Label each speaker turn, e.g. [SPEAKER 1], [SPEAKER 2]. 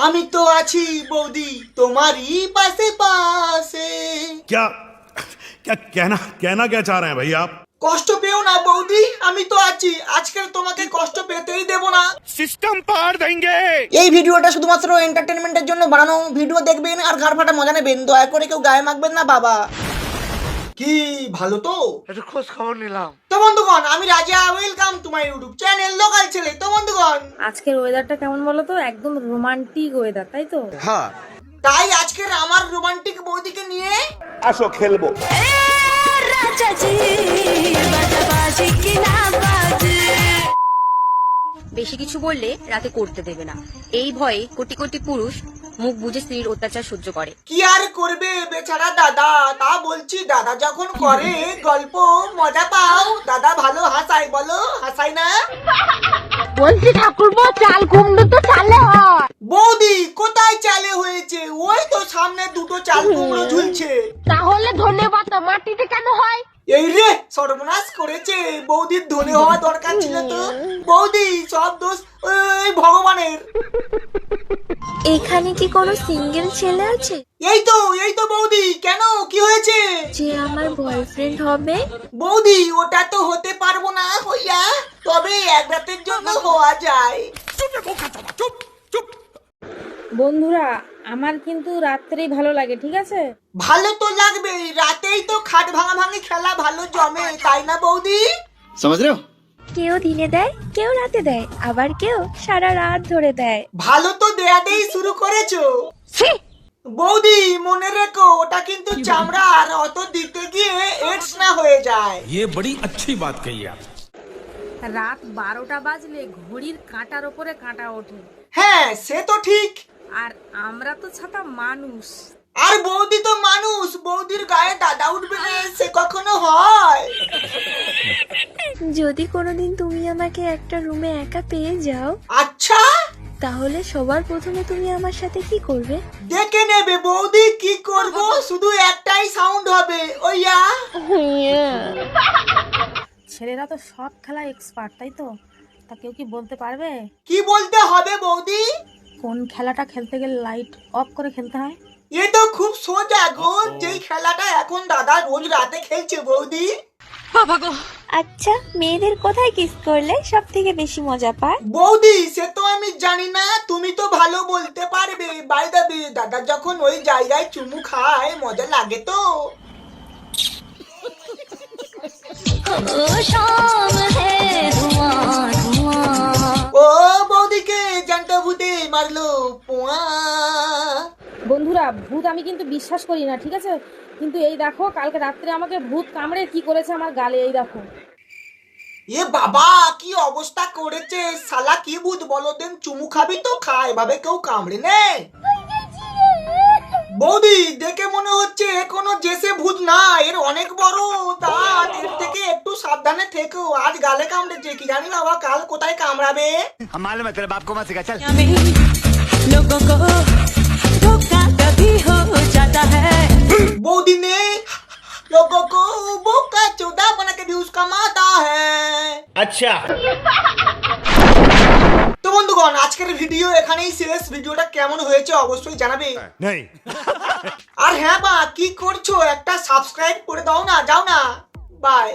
[SPEAKER 1] আমি তো আছি বৌদি তোমারই পাশে পাশে।
[SPEAKER 2] क्या क्या कहना कहना क्या चाह रहे हैं भाई आप?
[SPEAKER 1] কষ্ট পেও না বৌদি, আমি তো আছি, আজকে তোমাকে কষ্ট পেতেই দেব না।
[SPEAKER 2] सिस्टम पार देंगे।
[SPEAKER 1] এই ভিডিওটা শুধুমাত্র এন্টারটেনমেন্টের জন্য বানানো। ভিডিও দেখবেন আর ঘাড় ফাটা মজা নেবেন, দয়া করে কেউ গায়ে মাখবেন না বাবা। কি ভালো তো?
[SPEAKER 3] একটু খোঁজ খবর নিলাম।
[SPEAKER 1] তো বন্ধুগণ, আমি রাজা, welcome to my YouTube channel local ছেলে। তো বন্ধুগণ,
[SPEAKER 4] আজকের ওয়েদারটা কেমন বলো তো? একদম রোমান্টিক ওয়েদার, তাই তো?
[SPEAKER 3] হ্যাঁ,
[SPEAKER 1] তাই আজকের আমার রোমান্টিক বৌদিকে নিয়ে
[SPEAKER 3] আসো খেলবো।
[SPEAKER 5] বেশি কিছু বললে রাতে করতে দেবে না, এই ভয়ে কোটি কোটি পুরুষ মুখ বুজে স্ত্রীর অত্যাচার সহ্য করে।
[SPEAKER 1] কি আর করবে বেচারা দাদা। তা বলছি, দাদা যখন করে গল্প মজা পাও। দাদা ভালো হাসায়, বলো হাসায় না?
[SPEAKER 6] বলছি ঠাকুরপো, চাল কুমড়ো তো চালে হয়।
[SPEAKER 1] বৌদি কোথায় চালে হয়েছে? ওই তো সামনে দুটো চাল কুমড়ো ঝুলছে।
[SPEAKER 6] তাহলে ধন্যবাদ মাটিতে কেন হয়?
[SPEAKER 1] এই রে, সর্বনাশ করেছে। বৌদির ধনে হওয়া দরকার ছিল তো। বৌদি সব দোষ ওই ভগবানের।
[SPEAKER 7] এখানে কি কোনো সিঙ্গেল ছেলে আছে
[SPEAKER 1] এই তো বৌদি, কেন কি হয়েছে?
[SPEAKER 7] যে আমার বয়ফ্রেন্ড হবে?
[SPEAKER 1] বৌদি ওটা তো হতে পারবো না হইয়া, তবে এক রাতের জন্য হওয়া যায়।
[SPEAKER 4] বন্ধুরা, আমার কিন্তু রাত্রেই ভালো লাগে, ঠিক আছে?
[SPEAKER 1] ভালো তো লাগবে, রাতেই তো খাট ভাঙাভাঙি খেলা ভালো জমে, তাই না বৌদি?
[SPEAKER 7] কেউ দিনে দেয়, কেউ রাতে দেয়, আবার কেউ সারা রাত ধরে দেয়।
[SPEAKER 1] ভালো তো দেয়াতেই শুরু করেছো। বৌদি মনে রেখো, ওটা কিন্তু চামড়া, আর অত দিতে গিয়ে এডস না হয়ে যায়।
[SPEAKER 2] ये बड़ी अच्छी बात कही आप।
[SPEAKER 4] রাত 12টা বাজলে ঘড়ির কাঁটার ওপরে কাঁটা ওঠে,
[SPEAKER 1] হ্যাঁ সে তো ঠিক।
[SPEAKER 4] আর আমরা তো ছাতা মানুষ।
[SPEAKER 1] আর বৌদি তো মানুষ, বৌদির গায়ে দাদা উঠবে না, সে কখনো হয়?
[SPEAKER 7] যদি কোনোদিন তুমি আমাকে একটা রুমে একা পেয়ে যাও,
[SPEAKER 1] আচ্ছা
[SPEAKER 7] তাহলে সবার প্রথমে তুমি আমার সাথে কি করবে?
[SPEAKER 1] দেখে নেবে বৌদি কি করব, শুধু একটাই সাউন্ড হবে, ওইয়া।
[SPEAKER 4] ছেলেরা তো সব খেলা এক্সপার্ট, তাই তো? তা কেউ কি বলতে পারবে
[SPEAKER 1] কি বলতে হবে বৌদি?
[SPEAKER 4] কোন খেলাটা খেলতে গেলে লাইট অফ করে খেলতে হয়?
[SPEAKER 1] এ তো খুব সোজা গো, যেই খেলাটা এখন দাদা রোজ রাতে খেলছে বৌদি।
[SPEAKER 7] আচ্ছা, মেয়েদের কোথায় কিস করলে সব থেকে বেশি মজা পায়?
[SPEAKER 1] বৌদি সে তো আমি জানি না, তুমি তো ভালো বলতে পারবে। বাই দ্য ওয়ে, দাদা যখন ওই জায়গায় চুমু খায় মজা লাগে তো। ও বৌদিকে জানতে ভূতে মারলো পোয়া।
[SPEAKER 4] বন্ধুরা, ভূত আমি কিন্তু বিশ্বাস করি না, ঠিক আছে? কিন্তু এই দেখো, কালকে রাত্রে আমাকে ভূত কামড়ে কি করেছে আমার গালে, এই দেখো।
[SPEAKER 1] এ বাবা, কি অবস্থা করেছে শালা! কি ভূত বলো দেন, চুমু খাবি তো খা, এভাবে কেউ কামড়ে নেয়? বৌদি দেখে মনে হচ্ছে এ কোনো জেসে ভূত না, এর অনেক বড় দাঁত, এর থেকে একটু সাবধানে থেকো। আজ গালে কামড়েছে, কি জানি বাবা কাল কোথায় কামড়াবে।
[SPEAKER 3] মালুম है तेरे बाप को मत सिखा, चल।
[SPEAKER 1] बौदी ने लोगों को बोका चौदा बना के व्यूज कमाता है।
[SPEAKER 3] अच्छा,
[SPEAKER 1] তো বন্ধুগণ, আজকের ভিডিও এখানেই শেষ। ভিডিওটা কেমন হয়েছে অবশ্যই জানাবে।
[SPEAKER 2] नहीं
[SPEAKER 1] আর হ্যাঁ বা, কি করছো? একটা সাবস্ক্রাইব করে দাও না, যাও না। বাই।